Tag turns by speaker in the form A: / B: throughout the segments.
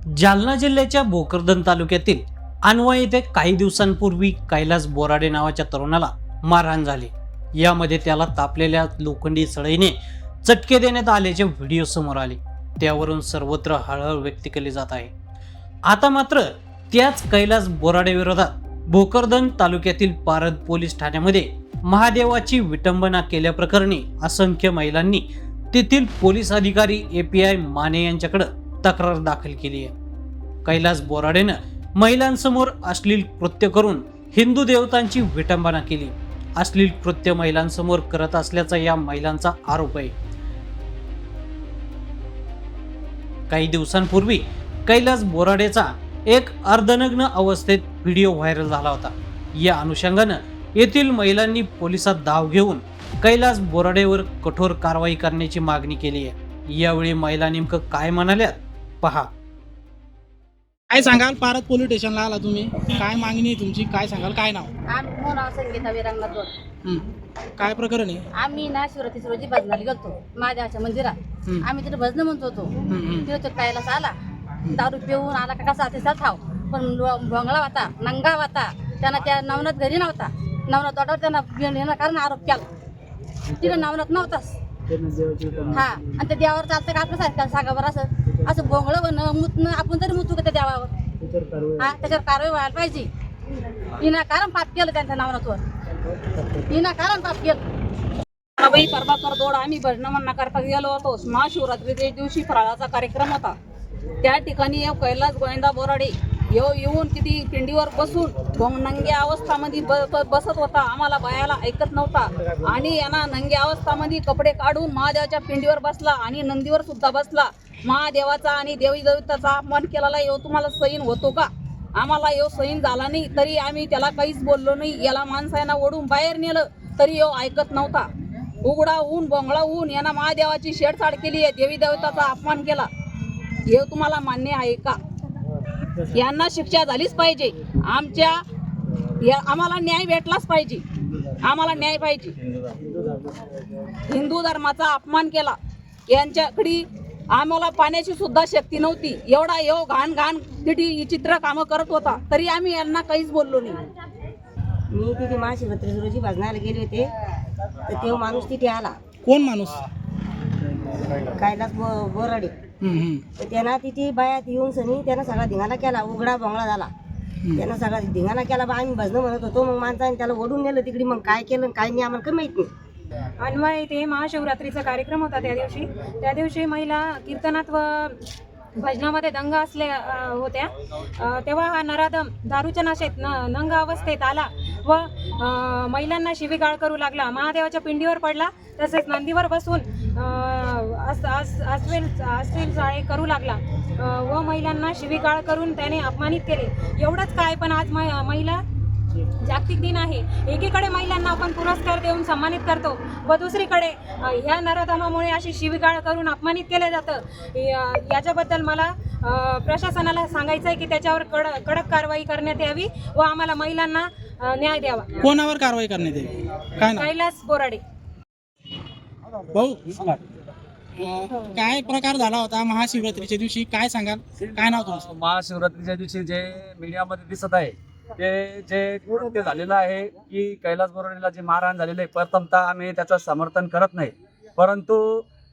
A: जालना जिल्ह्याच्या भोकरदन तालुक्यातील अनवा येथे काही दिवसांपूर्वी कैलास बोराडे नावाच्या तरुणाला मारहाण झाली। यामध्ये त्याला तापलेल्या लोखंडी सळईने चटके देण्यात आल्याचे व्हिडिओ समोर आले। त्यावरून सर्वत्र हळहळ व्यक्त केली जात आहे। आता मात्र त्याच कैलास बोराडे विरोधात भोकरदन तालुक्यातील पारद पोलीस ठाण्यामध्ये महादेवाची विटंबना केल्याप्रकरणी असंख्य महिलांनी तेथील पोलीस अधिकारी API माने यांच्याकडे तक्रार दाखल केली आहे। कैलास बोराडेनं महिलांसमोर अश्लील कृत्य करून हिंदू देवतांची विटंबना केली। अश्लील कृत्य महिलांसमोर करत असल्याचा या महिलांचा आरोप आहे। काही दिवसांपूर्वी कैलास बोराडेचा एक अर्धनग्न अवस्थेत व्हिडिओ व्हायरल झाला होता। या अनुषंगानं येथील महिलांनी पोलिसात धाव घेऊन कैलास बोराडेवर कठोर कारवाई करण्याची मागणी केली आहे। यावेळी महिला नेमकं काय म्हणाल्यात पहा।
B: काय सांगाल? पारद पोलीस स्टेशनला आला तुम्ही, काय मागणी आहे तुमची? काय सांगाल? काय नाव?
C: आम्ही नाव संगीता विरांगनाथ जोड.
B: काय प्रकरण आहे?
C: आम्ही ना शिवरात्रीच्या रोजी भजनाला गेलतो महादेवाच्या मंदिरात. आम्ही तिथे भजन म्हणत होतो. तिथे तो कैलास आला, दारू पिऊन आला का कसा अतिशय ठाव, पण भोंगळा होता, नंगा होता. त्यांना त्या नवनाथ घरी नव्हता. नवनाथ तोटावर त्यांना कारण आरोप केला. तिथे नवनाथ नव्हताच. हा, आणि त्या देवावर चालतं का आपलं सांगा बरं? असं भोंगळं बनणं मुतणं आपण तरी मुतू का त्या देवावर? हा, त्याच्यावर कारवाई व्हायला पाहिजे. विनाकारण पाप केलं त्यांच्या नवनाथवर, विनाकारण पाप केलं.
D: बाई प्रभाकर दोड आम्ही भजन म्हणणं करता गेलो होतो। महाशिवरात्रीच्या दिवशी फराळाचा कार्यक्रम होता। त्या ठिकाणी कैलास गोविंदा बोराडे येऊन किती पिंडीवर बसून नंग्या अवस्थामध्ये बसत होता। आम्हाला बायाला ऐकत नव्हता आणि यांना नंग्या अवस्थामध्ये कपडे काढून महादेवाच्या पिंडीवर बसला आणि नंदीवर सुद्धा बसला। महादेवाचा आणि देवी देवताचा अपमान केलेला येऊ तुम्हाला सहीन होतो का? आम्हाला येऊ सहीन झाला नाही तरी आम्ही त्याला काहीच बोललो नाही। याला माणसांना ओढून बाहेर नेलं तरी येऊ ऐकत नव्हता। उघडा ऊन बोंगळा ऊन यांना महादेवाची छेडछाड केली आहे, देवी देवताचा अपमान केला। हे तुम्हाला मान्य आहे का? यांना शिक्षा झालीच पाहिजे। आम्हाला न्याय भेटलाच पाहिजे। आम्हाला न्याय पाहिजे। हिंदू धर्माचा अपमान केला। यांच्याकडे आम्हाला पाण्याची सुद्धा शक्ती नव्हती। एवढा घाण घाण तिथे चित्र कामं करत होता तरी आम्ही यांना काहीच बोललो नाही।
E: मी तिथे महाशिवरात्री रोजी भजनाला गेले होते तर तो माणूस तिथे आला।
B: कोण माणूस?
E: कैलास बोराडे. तर त्यांना तिथे बायात येऊन सनी त्यानं सगळा धिंगाणा केला, उघडा बोंगळा झाला। त्यानं सगळा धिंगाणा केला बा, आम्ही भजन म्हणत होतो। मग माणसाने त्याला ओढून नेलं तिकडे। मग काय केलं काय नाही आम्हाला काही माहित नाही।
F: अनवा येथे महाशिवरात्रीचा कार्यक्रम होता। त्या दिवशी महिला कीर्तनात व भजनामध्ये दंग असल्या होत्या। तेव्हा हा नराधम दारूच्या नाशेत नंग अवस्थेत आला व महिलांना शिवीगाळ करू लागला। महादेवाच्या पिंडीवर पडला, तसेच नंदीवर बसून अश्लील चाळे करू लागला व महिलांना शिवीगाळ करून त्याने अपमानित केले। एवढंच काय, पण आज महिला जागतिक दिन आहे। एकीकडे महिलांना आपण पुरस्कार देऊन सन्मानित करतो व दुसरीकडे ह्या नराधमामुळे अशी शिवीगाळ करून अपमानित केलं जातं। याच्याबद्दल मला प्रशासनाला सांगायचं आहे की त्याच्यावर कडक कारवाई करण्यात यावी व आम्हाला महिलांना न्याय द्यावा।
B: कोणावर कारवाई करण्यात येईल? काय नाव?
F: कैलास बोराडे.
B: भाऊ, काय प्रकार झाला होता महाशिवरात्रीच्या दिवशी? काय सांगाल? काय नाव तुमचं?
G: महाशिवरात्रीच्या दिवशी जे मीडियामध्ये दिसत आहे ते जे कृत्य झालेलं आहे की कैलास बोराडेला जे मारहाण झालेलं आहे, प्रथमतः आम्ही त्याचं समर्थन करत नाही। परंतु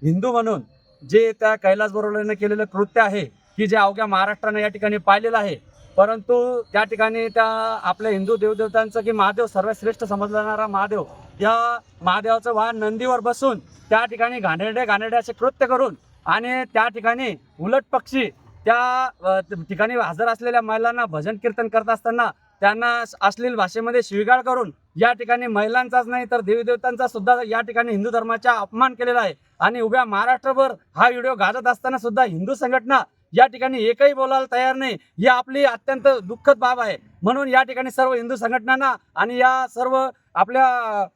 G: हिंदू म्हणून जे त्या कैलास बोराडेने केलेलं कृत्य आहे की जे अवघ्या महाराष्ट्राने या ठिकाणी पाहिलेलं आहे, परंतु त्या ठिकाणी त्या आपल्या हिंदू देवदेवतांचं की महादेव सर्वश्रेष्ठ समजला जाणारा महादेव, या महादेवाचं वाहन नंदीवर बसून त्या ठिकाणी घाणेरडे असे कृत्य करून आणि त्या ठिकाणी उलट पक्षी त्या ठिकाणी हजर असलेल्या महिलांना भजन कीर्तन करत असताना त्यांना अश्लील भाषेमध्ये शिवीगाळ करून या ठिकाणी महिलांचाच नाही तर देवी देवतांचा सुद्धा या ठिकाणी हिंदू धर्माचा अपमान केलेला आहे। आणि उभ्या महाराष्ट्रभर हा व्हिडिओ गाजत असताना सुद्धा हिंदू संघटना या ठिकाणी एकही बोलायला तयार नाही। ही आपली अत्यंत दुःखद बाब आहे। म्हणून या ठिकाणी सर्व हिंदू संघटनांना आणि या सर्व आपल्या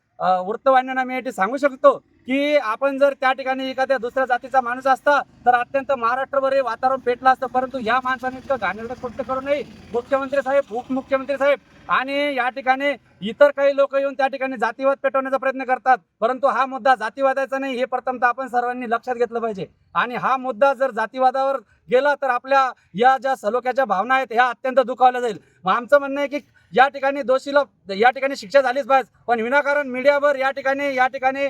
G: वृत्तवाहिन्यांना मी याठी सांगू शकतो की आपण जर त्या ठिकाणी एखाद्या दुसऱ्या जातीचा माणूस असता तर अत्यंत महाराष्ट्रभर हे वातावरण पेटलं असतं। परंतु या माणसाने इतकं घाणेरडं कृत्य करू नये। मुख्यमंत्री साहेब, उपमुख्यमंत्री साहेब आणि या ठिकाणी इतर काही लोक येऊन त्या ठिकाणी जातीवाद पेटवण्याचा प्रयत्न करतात, परंतु हा मुद्दा जातीवादाचा नाही हे प्रथमतः आपण सर्वांनी लक्षात घेतलं पाहिजे. आणि हा मुद्दा जर जातीवादावर गेला तर आपल्या या ज्या सलोख्याच्या भावना आहेत ह्या अत्यंत दुखावल्या जाईल. मग आमचं म्हणणं आहे की या ठिकाणी दोषीला या ठिकाणी शिक्षा झालीच पाहिजे, पण विनाकारण मीडियावर या ठिकाणी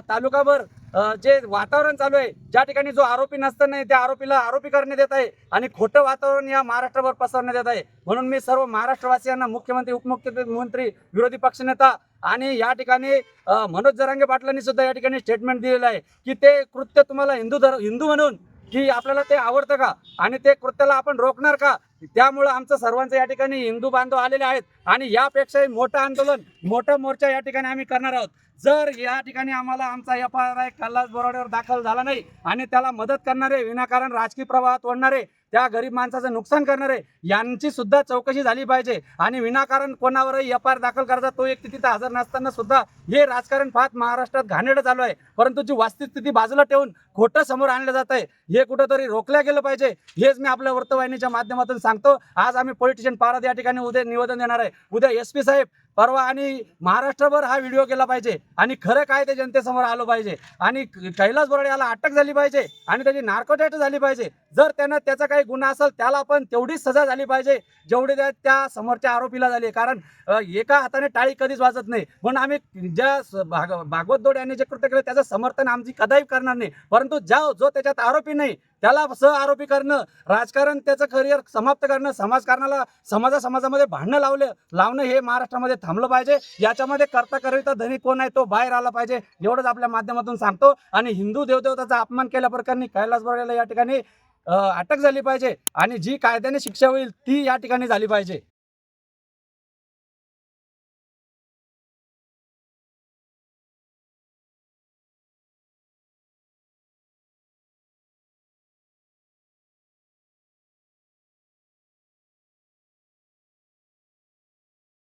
G: तालुकाभर जे वातावरण चालू आहे, ज्या ठिकाणी जो आरोपी नसताना त्या आरोपीला आरोपी करण्यात येत आहे आणि खोटं वातावरण या महाराष्ट्रावर पसरण्यात येत आहे. म्हणून मी सर्व महाराष्ट्रवासियांना, मुख्यमंत्री, उपमुख्यमंत्री, विरोधी पक्षनेता आणि या ठिकाणी मनोज जरांगे पाटलांनी सुद्धा या ठिकाणी स्टेटमेंट दिलेलं आहे की ते कृत्य तुम्हाला हिंदू म्हणून की आपल्याला ते आवडतं का आणि ते कृत्याला आपण रोखणार का. त्यामुळं आमचं सर्वांचं या ठिकाणी हिंदू बांधव आलेले आहेत आणि यापेक्षाही मोठं आंदोलन, मोठा मोर्चा या ठिकाणी आम्ही करणार आहोत. जर या ठिकाणी आम्हाला आमचा FIR कैलास बोराडेवर दाखल झाला नाही आणि त्याला मदत करणारे, विनाकारण राजकीय प्रवाहात ओढणारे, त्या गरीब माणसाचं नुकसान करणारे यांची सुद्धा चौकशी झाली पाहिजे. आणि विनाकारण कोणावरही FIR दाखल करायचा तो एक तिथं हजर नसताना सुद्धा हे राजकारण फार महाराष्ट्रात घाणेरडं चालू आहे. परंतु जी वस्तुस्थिती बाजूला ठेवून खोटं समोर आणलं जात आहे हे कुठंतरी रोखलं गेलं पाहिजे. हेच मी आपल्या वृत्तवाहिनीच्या माध्यमातून सांगतो. आज आम्ही पोलिटिशियन पारद या ठिकाणी उद्या निवेदन देणार आहे. उद्या SP साहेब, परवा आणि महाराष्ट्रभर हा व्हिडिओ केला पाहिजे आणि खरं काय ते जनतेसमोर आलं पाहिजे आणि कैलास बोराडे याला अटक झाली पाहिजे आणि त्याची नार्कोटेस्ट झाली पाहिजे. जर त्यानं त्याचा काही गुन्हा असेल त्याला पण तेवढीच सजा झाली पाहिजे जेवढी त्या समोरच्या आरोपीला झाली. कारण एका हाताने टाळी कधीच वाजत नाही. म्हणून आम्ही ज्या भागवत दोड यांनी जे कृत्य केलं त्याचं समर्थन आमची कदाही करणार नाही, परंतु जो त्याच्यात आरोपी नाही त्याला आरोपी करणं, राजकारण त्याचं करिअर समाप्त करणं, समाजकारणाला समाजामध्ये भांडणं लावणं हे महाराष्ट्रामध्ये थांबलं पाहिजे. याच्यामध्ये करता धनी कोण आहे तो बाहेर आला पाहिजे एवढंच आपल्या माध्यमातून सांगतो. आणि हिंदू देवदेवताचा अपमान केल्याप्रकरणी कैलास बोराडेला या ठिकाणी अटक झाली पाहिजे आणि जी कायद्याने शिक्षा होईल ती या ठिकाणी झाली पाहिजे.